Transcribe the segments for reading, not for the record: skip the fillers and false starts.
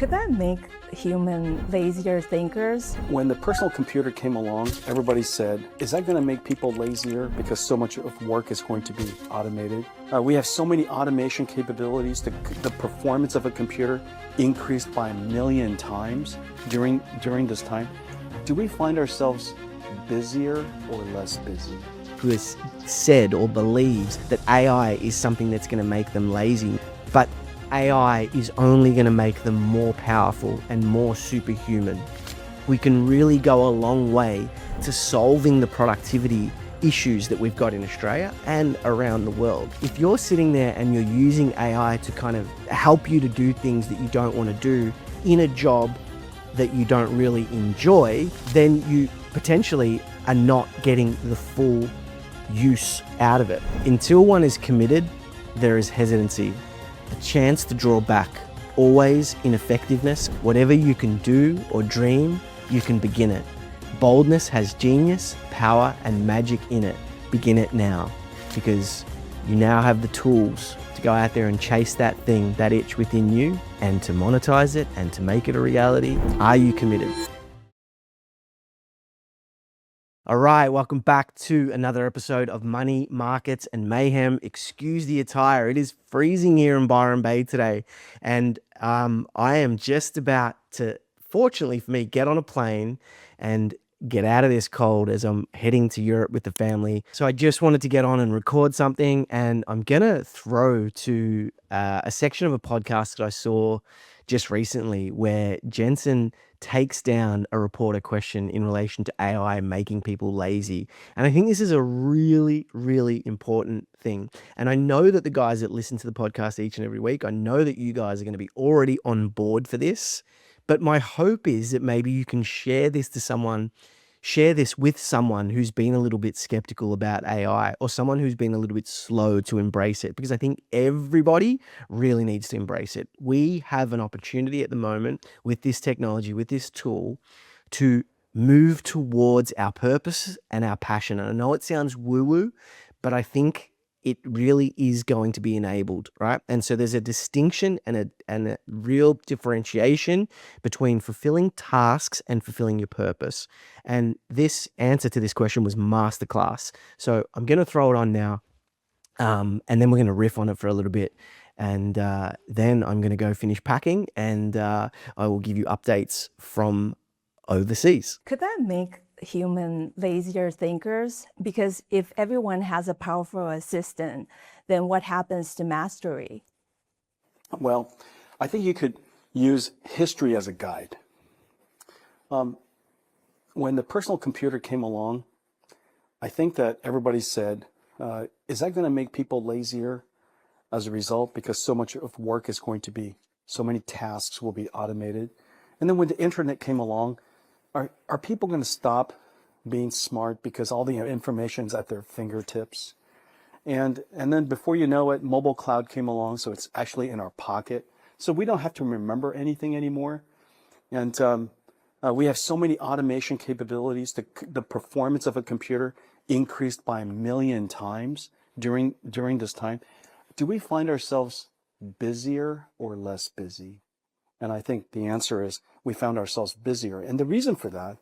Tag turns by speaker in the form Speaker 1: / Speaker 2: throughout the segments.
Speaker 1: Could that make human lazier thinkers?
Speaker 2: When the personal computer came along, everybody said, is that going to make people lazier because so much of work is going to be automated? We have so many automation capabilities. The performance of a computer increased by 1 million times during this time. Do we find ourselves busier or less busy?
Speaker 3: Who has said or believes that AI is something that's going to make them lazy, but AI is only going to make them more powerful and more superhuman. We can really go a long way to solving the productivity issues that we've got in Australia and around the world. If you're sitting there and you're using AI to kind of help you to do things that you don't want to do in a job that you don't really enjoy, then you potentially are not getting the full use out of it. Until one is committed, there is hesitancy. A chance to draw back. Always in effectiveness. Whatever you can do or dream, you can begin it. Boldness has genius, power, and magic in it. Begin it now, because you now have the tools to go out there and chase that thing, that itch within you, and to monetize it and to make it a reality. Are you committed? All right, welcome back to another episode of Money, Markets and Mayhem. Excuse the attire. It is freezing here in Byron Bay today. And I am just about to, fortunately for me, get on a plane and get out of this cold as I'm heading to Europe with the family. So I just wanted to get on and record something. And I'm going to throw to a section of a podcast that I saw just recently where Jensen takes down a reporter question in relation to AI making people lazy. And I think this is a really, really important thing. And I know that the guys that listen to the podcast each and every week, I know that you guys are going to be already on board for this. But my hope is that maybe you can share this with someone who's been a little bit skeptical about AI, or someone who's been a little bit slow to embrace it, because I think everybody really needs to embrace it. We have an opportunity at the moment with this technology, with this tool, to move towards our purpose and our passion. And I know it sounds woo-woo, but I think it really is going to be enabled, right? And so there's a distinction and a real differentiation between fulfilling tasks and fulfilling your purpose. And this answer to this question was masterclass. So I'm going to throw it on now, and then we're going to riff on it for a little bit. And then I'm going to go finish packing, and I will give you updates from overseas.
Speaker 1: Could that make human lazier thinkers? Because if everyone has a powerful assistant, then what happens to mastery?
Speaker 2: Well, I think you could use history as a guide. When the personal computer came along, I think that everybody said, is that going to make people lazier as a result, because so much of work is going to be, so many tasks will be automated? And then when the internet came along, are people going to stop being smart because all the information is at their fingertips? And then before you know it, mobile cloud came along, so it's actually in our pocket. So we don't have to remember anything anymore. And we have so many automation capabilities. The performance of a computer increased by 1 million times during this time. Do we find ourselves busier or less busy? And I think the answer is we found ourselves busier. And the reason for that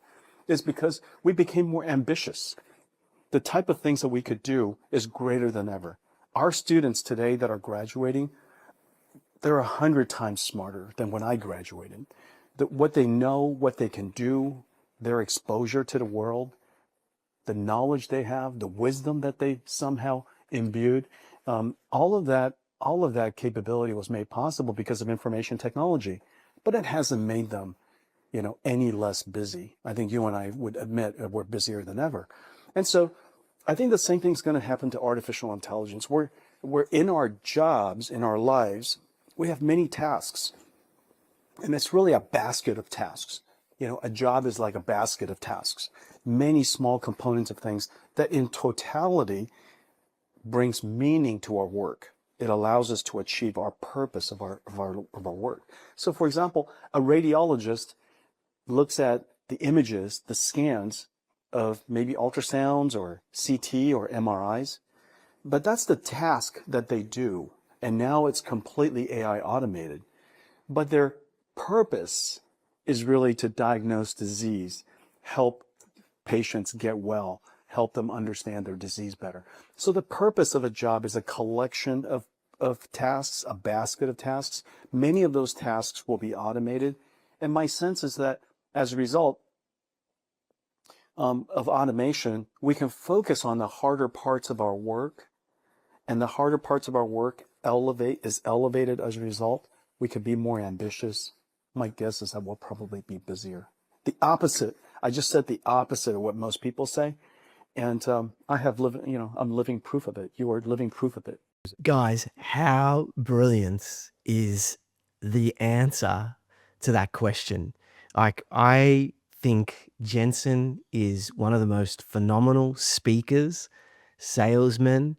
Speaker 2: is because we became more ambitious. The type of things that we could do is greater than ever. Our students today that are graduating, they're 100 times smarter than when I graduated. What they know, what they can do, their exposure to the world, the knowledge they have, the wisdom that they somehow imbued, all of that capability was made possible because of information technology. But it hasn't made them, any less busy. I think you and I would admit that we're busier than ever. And so I think the same thing's going to happen to artificial intelligence. We're in our jobs, in our lives, we have many tasks. And it's really a basket of tasks. A job is like a basket of tasks. Many small components of things that in totality brings meaning to our work. It allows us to achieve our purpose of our work. So for example, a radiologist looks at the images, the scans of maybe ultrasounds or CT or MRIs, but that's the task that they do. And now it's completely AI automated. But their purpose is really to diagnose disease, help patients get well, help them understand their disease better. So the purpose of a job is a collection of tasks, a basket of tasks. Many of those tasks will be automated. And my sense is that as a result of automation, we can focus on the harder parts of our work, and the harder parts of our work is elevated as a result. We can be more ambitious. My guess is that we'll probably be busier. The opposite. I just said the opposite of what most people say. And I'm living proof of it. You are living proof of it.
Speaker 3: Guys, how brilliant is the answer to that question? Like, I think Jensen is one of the most phenomenal speakers, salesmen,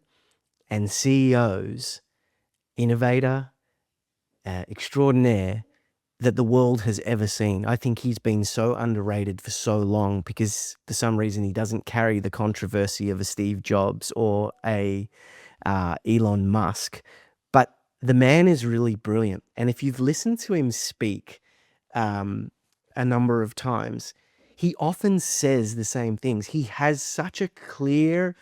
Speaker 3: and CEOs, innovator, extraordinaire, that the world has ever seen. I think he's been so underrated for so long because for some reason he doesn't carry the controversy of a Steve Jobs or a Elon Musk. But the man is really brilliant. And if you've listened to him speak a number of times, he often says the same things. He has such a clear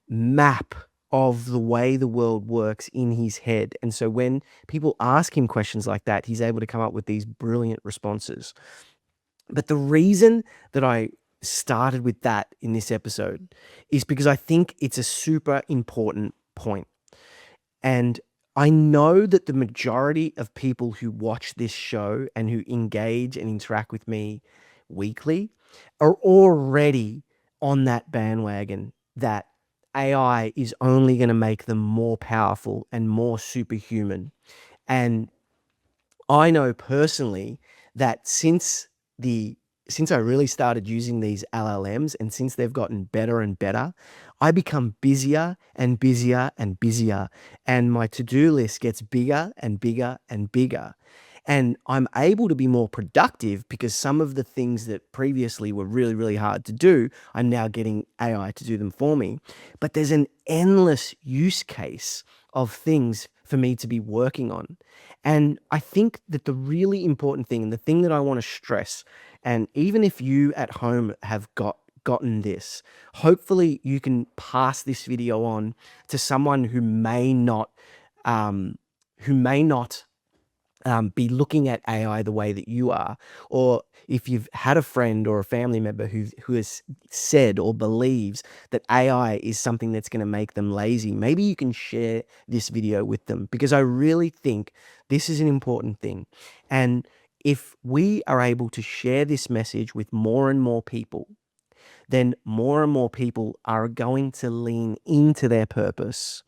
Speaker 3: map of the way the world works in his head. And so when people ask him questions like that, he's able to come up with these brilliant responses. But the reason that I started with that in this episode is because I think it's a super important point. And I know that the majority of people who watch this show and who engage and interact with me weekly are already on that bandwagon that AI is only going to make them more powerful and more superhuman. And I know personally that since I really started using these LLMs and since they've gotten better and better, I become busier and busier and busier, and my to-do list gets bigger and bigger and bigger. And I'm able to be more productive because some of the things that previously were really, really hard to do, I'm now getting AI to do them for me. But there's an endless use case of things for me to be working on. And I think that the really important thing, and the thing that I want to stress, and even if you at home have gotten this, hopefully you can pass this video on to someone who may not um, be looking at AI the way that you are, or if you've had a friend or a family member who has said or believes that AI is something that's going to make them lazy, maybe you can share this video with them, because I really think this is an important thing. And if we are able to share this message with more and more people, then more and more people are going to lean into their purpose,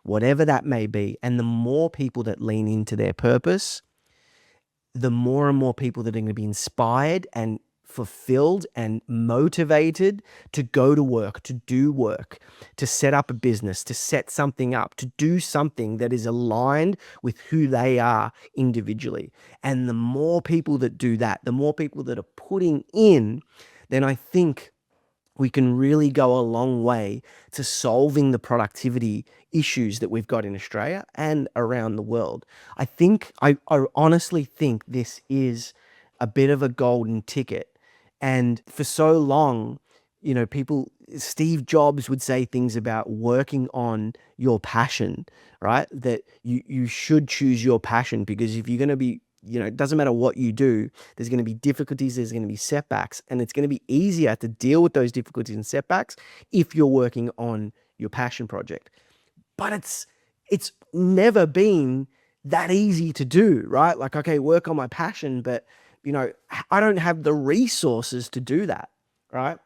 Speaker 3: whatever that may be. And the more people that lean into their purpose, the more and more people that are going to be inspired and fulfilled and motivated to go to work, to do work, to set up a business, to set something up, to do something that is aligned with who they are individually. And the more people that do that, the more people that are putting in, then I think we can really go a long way to solving the productivity issues that we've got in Australia and around the world. I honestly think this is a bit of a golden ticket. And for so long, Steve Jobs would say things about working on your passion, right? That you should choose your passion, because if you're going to be, it doesn't matter what you do, there's going to be difficulties, there's going to be setbacks, and it's going to be easier to deal with those difficulties and setbacks if you're working on your passion project. But it's never been that easy to do, right? Like, okay, work on my passion, but I don't have the resources to do that, right?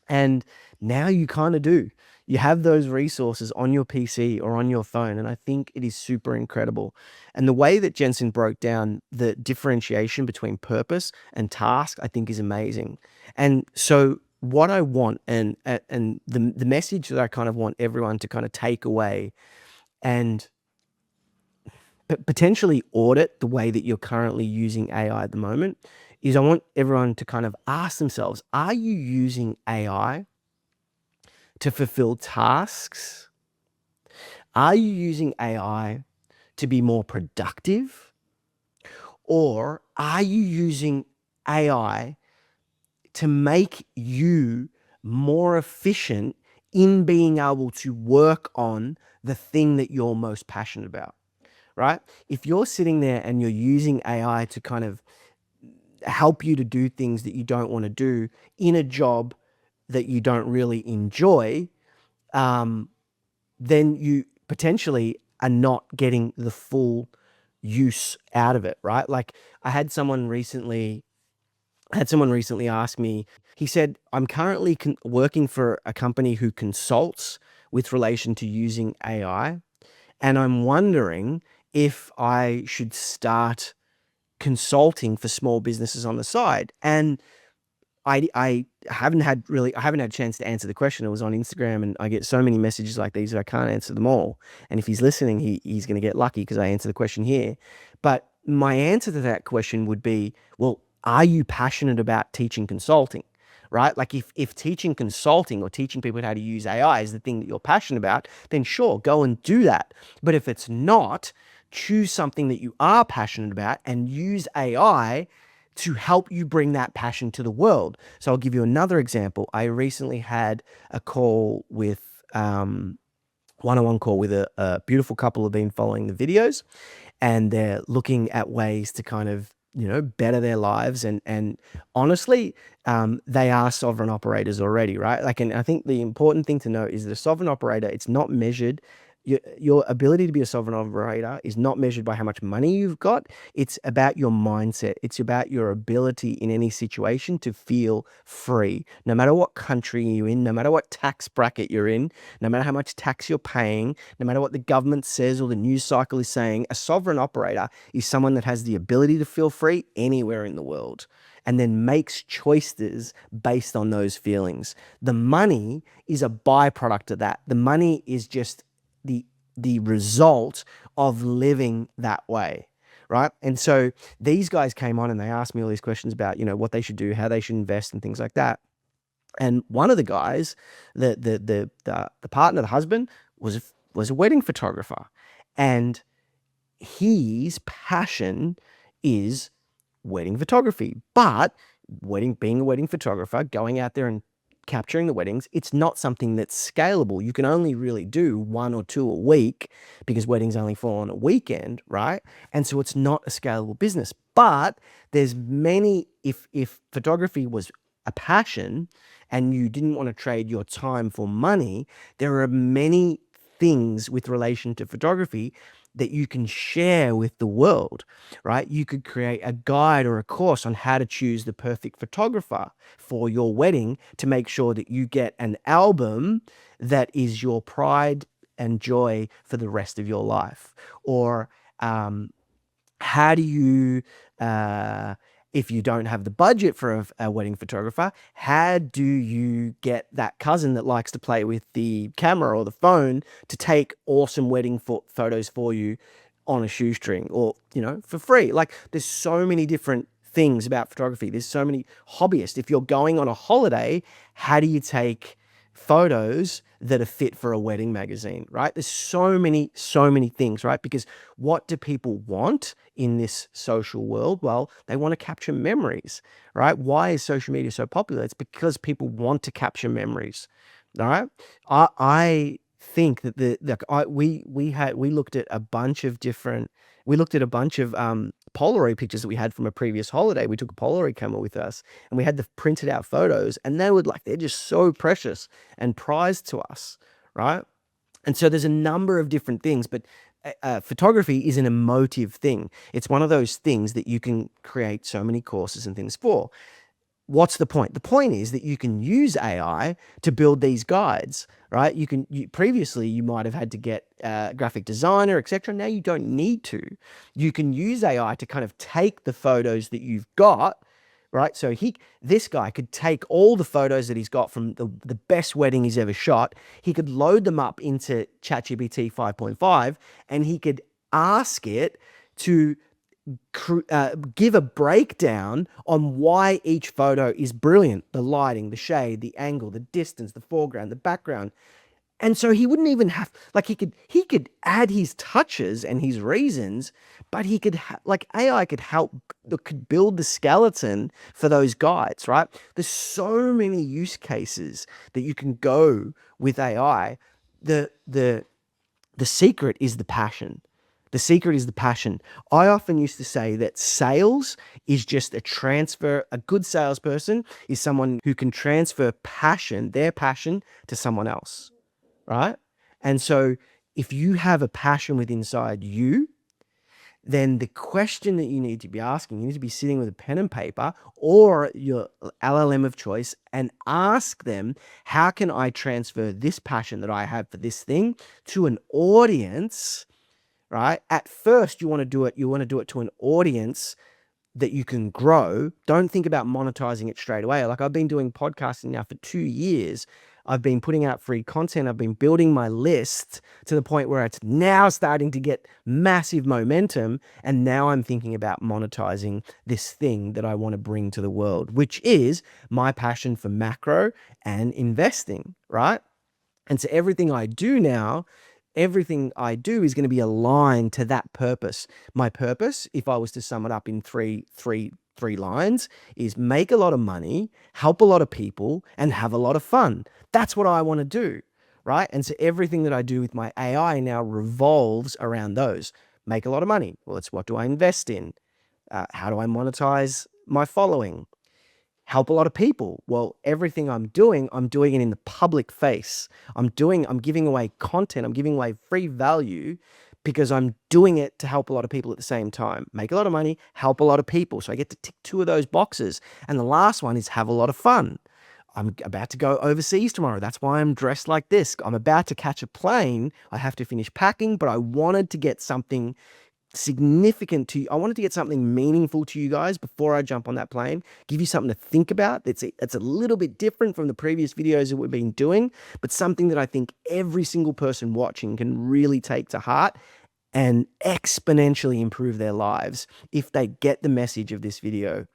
Speaker 3: And now you kind of do. You have those resources on your PC or on your phone. And I think it is super incredible. And the way that Jensen broke down the differentiation between purpose and task, I think is amazing. And so what I want, and the message that I kind of want everyone to kind of take away and potentially audit the way that you're currently using AI at the moment, is I want everyone to kind of ask themselves, are you using AI to fulfill tasks? Are you using AI to be more productive? Or are you using AI to make you more efficient in being able to work on the thing that you're most passionate about, right? If you're sitting there and you're using AI to kind of help you to do things that you don't want to do in a job that you don't really enjoy, then you potentially are not getting the full use out of it, right? Like I had someone recently ask me, he said, I'm currently working for a company who consults with relation to using AI. And I'm wondering if I should start consulting for small businesses on the side. And I haven't had a chance to answer the question. It was on Instagram and I get so many messages like these that I can't answer them all. And if he's listening, he's going to get lucky because I answer the question here. But my answer to that question would be, well, are you passionate about teaching consulting? Right? Like if teaching consulting or teaching people how to use AI is the thing that you're passionate about, then sure, go and do that. But if it's not, choose something that you are passionate about and use AI to help you bring that passion to the world. So I'll give you another example. I recently had a call with one-on-one call with a beautiful couple who've been following the videos, and they're looking at ways to kind of better their lives. And honestly, they are sovereign operators already, right? Like, and I think the important thing to note is that a sovereign operator, it's not measured. Your ability to be a sovereign operator is not measured by how much money you've got. It's about your mindset. It's about your ability in any situation to feel free, no matter what country you're in, no matter what tax bracket you're in, no matter how much tax you're paying, no matter what the government says or the news cycle is saying. A sovereign operator is someone that has the ability to feel free anywhere in the world and then makes choices based on those feelings. The money is a byproduct of that. The money is just the result of living that way, right? And so these guys came on and they asked me all these questions about what they should do, how they should invest, and things like that. And one of the guys, the partner, the husband, was a wedding photographer, and his passion is wedding photography. But being a wedding photographer, going out there and capturing the weddings, it's not something that's scalable. You can only really do 1 or 2 a week because weddings only fall on a weekend, right? And so it's not a scalable business. But there's many, if photography was a passion and you didn't want to trade your time for money, there are many things with relation to photography that you can share with the world, right? You could create a guide or a course on how to choose the perfect photographer for your wedding to make sure that you get an album that is your pride and joy for the rest of your life. Or how do you, if you don't have the budget for a wedding photographer, how do you get that cousin that likes to play with the camera or the phone to take awesome wedding photos for you on a shoestring or, for free? Like, there's so many different things about photography. There's so many hobbyists. If you're going on a holiday, how do you take photos that are fit for a wedding magazine, right? There's so many things, right? Because what do people want in this social world? Well, they want to capture memories, right? Why is social media so popular? It's because people want to capture memories, all right? I think that we looked at a bunch of Polaroid pictures that we had from a previous holiday. We took a Polaroid camera with us and we had the printed out photos, and they're just so precious and prized to us, right? And so there's a number of different things, but photography is an emotive thing. It's one of those things that you can create so many courses and things for. What's the point? The point is that you can use AI to build these guides, right? Previously you might have had to get a graphic designer, etc. Now you don't need to. You can use AI to kind of take the photos that you've got, right? So this guy could take all the photos that he's got from the best wedding he's ever shot. He could load them up into ChatGPT 5.5 and he could ask it to give a breakdown on why each photo is brilliant. The lighting, the shade, the angle, the distance, the foreground, the background. And so he wouldn't even have, like, he could add his touches and his reasons, but he could like AI could help, could build the skeleton for those guides, right? There's so many use cases that you can go with AI. The secret is the passion. The secret is the passion. I often used to say that sales is just a transfer. A good salesperson is someone who can transfer passion, their passion, to someone else, right? And so if you have a passion within inside you, then the question that you need to be asking, you need to be sitting with a pen and paper or your LLM of choice and ask them, how can I transfer this passion that I have for this thing to an audience, right? At first, you want to do it to an audience that you can grow. Don't think about monetizing it straight away. Like, I've been doing podcasting now for 2 years. I've been putting out free content. I've been building my list to the point where it's now starting to get massive momentum. And now I'm thinking about monetizing this thing that I want to bring to the world, which is my passion for macro and investing, right? And so everything I do now, everything I do is going to be aligned to that purpose. My purpose, if I was to sum it up in three lines, is make a lot of money, help a lot of people, and have a lot of fun. That's what I want to do, right? And so everything that I do with my AI now revolves around those. Make a lot of money. Well, it's what do I invest in? How do I monetize my following? Help a lot of people. Well, everything I'm doing it in the public face. I'm giving away content. I'm giving away free value because I'm doing it to help a lot of people at the same time. Make a lot of money, help a lot of people. So I get to tick 2 of those boxes. And the last one is have a lot of fun. I'm about to go overseas tomorrow. That's why I'm dressed like this. I'm about to catch a plane. I have to finish packing, but I wanted to get something significant to you. I wanted to get something meaningful to you guys before I jump on that plane, give you something to think about. It's a little bit different from the previous videos that we've been doing, but something that I think every single person watching can really take to heart and exponentially improve their lives if they get the message of this video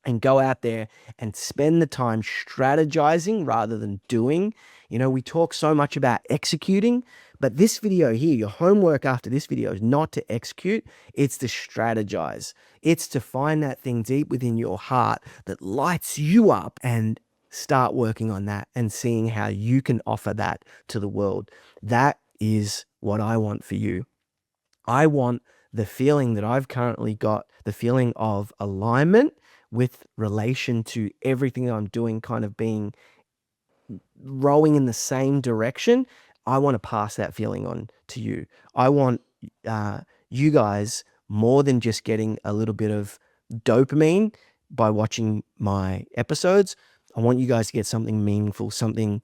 Speaker 3: and go out there and spend the time strategizing rather than doing. You know, we talk so much about executing, but this video here, your homework after this video is not to execute, it's to strategize. It's to find that thing deep within your heart that lights you up and start working on that and seeing how you can offer that to the world. That is what I want for you. I want the feeling that I've currently got, the feeling of alignment with relation to everything that I'm doing, kind of being rowing in the same direction. I want to pass that feeling on to you. I want you guys, more than just getting a little bit of dopamine by watching my episodes, I want you guys to get something meaningful, something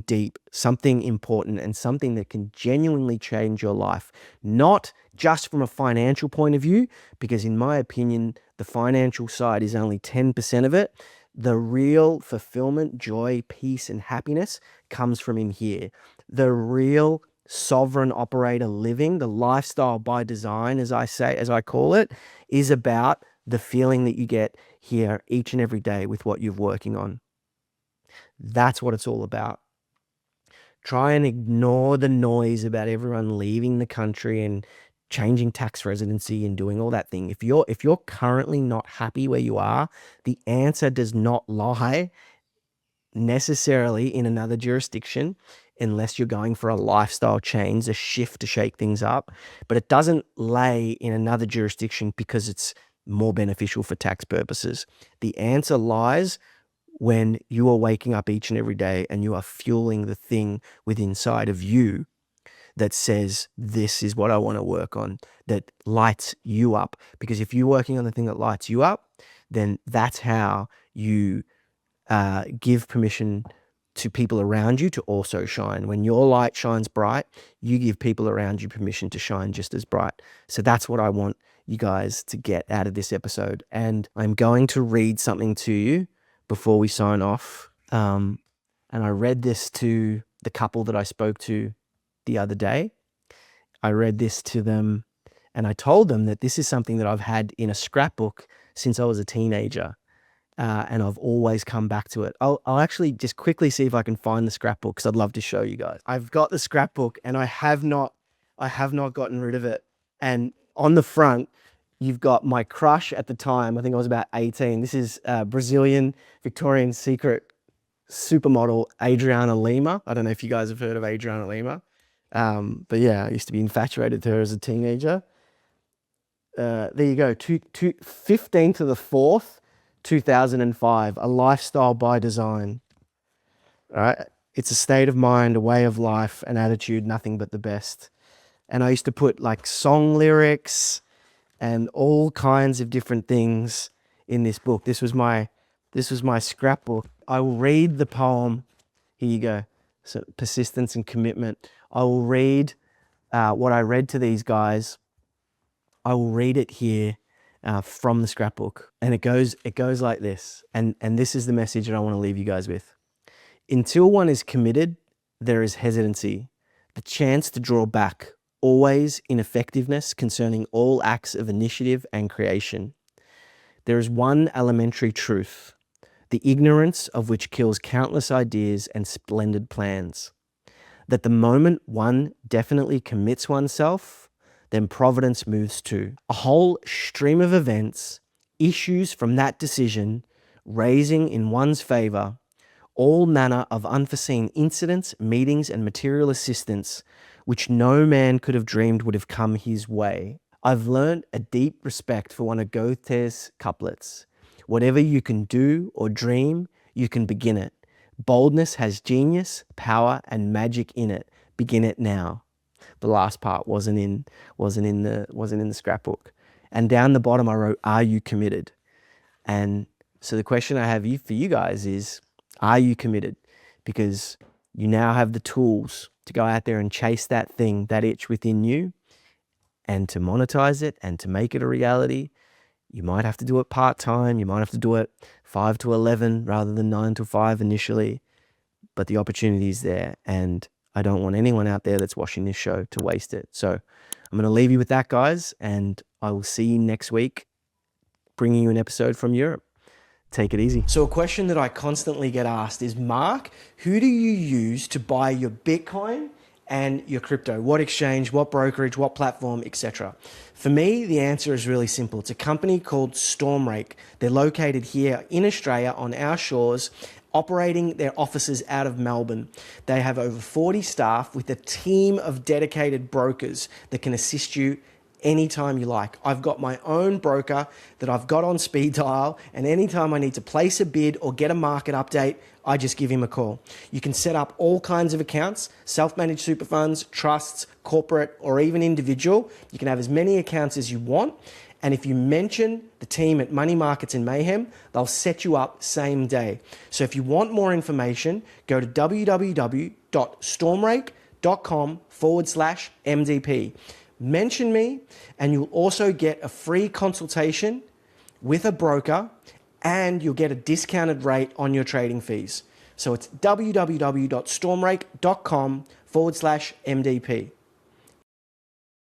Speaker 3: deep, something important, and something that can genuinely change your life. Not just from a financial point of view, because in my opinion, the financial side is only 10% of it. The real fulfillment, joy, peace, and happiness comes from in here. The real sovereign operator living, the lifestyle by design, as I call it, is about the feeling that you get here each and every day with what you're working on. That's what it's all about. Try and ignore the noise about everyone leaving the country and changing tax residency and doing all that thing. If you're currently not happy where you are, the answer does not lie necessarily in another jurisdiction, unless you're going for a lifestyle change, a shift to shake things up. But it doesn't lay in another jurisdiction because it's more beneficial for tax purposes. The answer lies when you are waking up each and every day and you are fueling the thing within inside of you that says, this is what I want to work on, that lights you up. Because if you're working on the thing that lights you up, then that's how you give permission to people around you to also shine. When your light shines bright, you give people around you permission to shine just as bright. So that's what I want you guys to get out of this episode. And I'm going to read something to you before we sign off. And I read this to the couple that I spoke to the other day. I read this to them and I told them that this is something that I've had in a scrapbook since I was a teenager. and I've always come back to it. I'll actually just quickly see if I can find the scrapbook because I'd love to show you guys. I've got the scrapbook and I have not gotten rid of it. And on the front, you've got my crush at the time. I think I was about 18. This is Brazilian Victorian Secret supermodel Adriana Lima. I don't know if you guys have heard of Adriana Lima. But yeah, I used to be infatuated with her as a teenager. There you go, 15 to the 4th, 2005, A Lifestyle by Design. All right, it's a state of mind, a way of life, an attitude, nothing but the best. And I used to put like song lyrics and all kinds of different things in this book. This was my scrapbook. I will read the poem. Here you go. So persistence and commitment. I will read what I read to these guys. I will read it here from the scrapbook, and it goes like this. And this is the message that I want to leave you guys with. Until one is committed, there is hesitancy, the chance to draw back, always ineffectiveness concerning all acts of initiative and creation. There is one elementary truth, the ignorance of which kills countless ideas and splendid plans, that the moment one definitely commits oneself, then providence moves too. A whole stream of events issues from that decision, raising in one's favor all manner of unforeseen incidents, meetings, and material assistance, which no man could have dreamed would have come his way. I've learned a deep respect for one of Goethe's couplets. Whatever you can do or dream, you can begin it. Boldness has genius, power, and magic in it. Begin it now. The last part wasn't in the scrapbook. And down the bottom I wrote, are you committed? And so the question I have for you guys is, are you committed? Because you now have the tools to go out there and chase that thing, that itch within you, and to monetize it and to make it a reality. You might have to do it part-time. You might have to do it 5 to 11 rather than 9 to 5 initially. But the opportunity is there. And I don't want anyone out there that's watching this show to waste it. So I'm going to leave you with that, guys. And I will see you next week, bringing you an episode from Europe. Take it easy. So a question that I constantly get asked is, Mark, who do you use to buy your Bitcoin and your crypto? What exchange, what brokerage, what platform, etc.? For me, the answer is really simple. It's a company called Stormrake. They're located here in Australia on our shores, operating their offices out of Melbourne. They have over 40 staff with a team of dedicated brokers that can assist you anytime you like. I've got my own broker that I've got on speed dial, and anytime I need to place a bid or get a market update, I just give him a call. You can set up all kinds of accounts, self-managed super funds, trusts, corporate, or even individual. You can have as many accounts as you want. And if you mention the team at Money Markets and Mayhem, they'll set you up same day. So if you want more information, go to www.stormrake.com/MDP. Mention me, and you'll also get a free consultation with a broker, and you'll get a discounted rate on your trading fees. So it's www.stormrake.com/MDP.